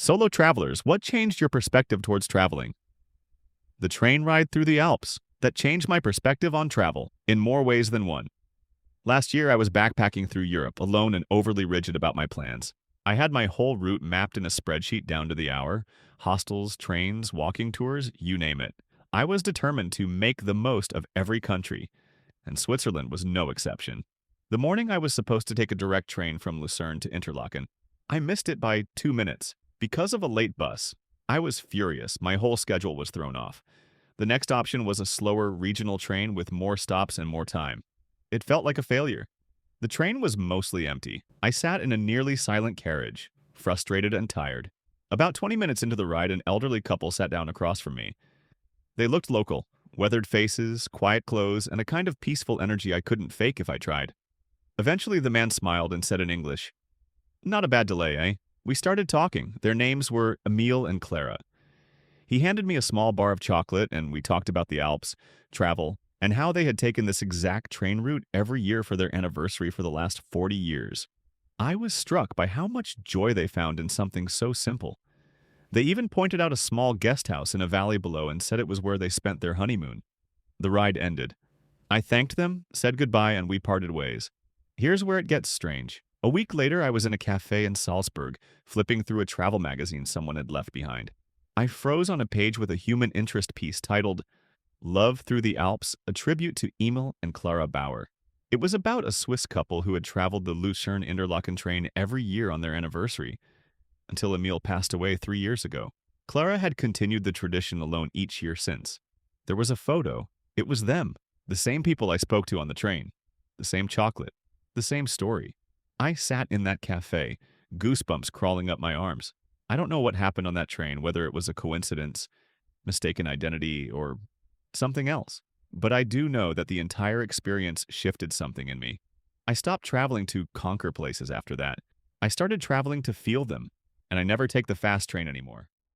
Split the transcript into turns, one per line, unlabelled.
Solo travelers, what changed your perspective towards traveling? The train ride through the Alps that changed my perspective on travel in more ways than one. Last year, I was backpacking through Europe, alone and overly rigid about my plans. I had my whole route mapped in a spreadsheet down to the hour: hostels, trains, walking tours, you name it. I was determined to make the most of every country, and Switzerland was no exception. The morning I was supposed to take a direct train from Lucerne to Interlaken, I missed it by 2 minutes because of a late bus. I was furious. My whole schedule was thrown off. The next option was a slower regional train with more stops and more time. It felt like a failure. The train was mostly empty. I sat in a nearly silent carriage, frustrated and tired. About 20 minutes into the ride, an elderly couple sat down across from me. They looked local: weathered faces, quiet clothes, and a kind of peaceful energy I couldn't fake if I tried. Eventually, the man smiled and said in English, "Not a bad delay, eh?" We started talking. Their names were Emile and Clara. He handed me a small bar of chocolate, and we talked about the Alps, travel, and how they had taken this exact train route every year for their anniversary for the last 40 years. I was struck by how much joy they found in something so simple. They even pointed out a small guest house in a valley below and said it was where they spent their honeymoon. The ride ended. I thanked them, said goodbye, and we parted ways. Here's where it gets strange. A week later, I was in a cafe in Salzburg, flipping through a travel magazine someone had left behind. I froze on a page with a human interest piece titled "Love Through the Alps, a Tribute to Emil and Clara Bauer." It was about a Swiss couple who had traveled the Lucerne-Interlaken train every year on their anniversary, until Emil passed away 3 years ago. Clara had continued the tradition alone each year since. There was a photo. It was them, the same people I spoke to on the train, the same chocolate, the same story. I sat in that cafe, goosebumps crawling up my arms. I don't know what happened on that train, whether it was a coincidence, mistaken identity, or something else. But I do know that the entire experience shifted something in me. I stopped traveling to conquer places after that. I started traveling to feel them, and I never take the fast train anymore.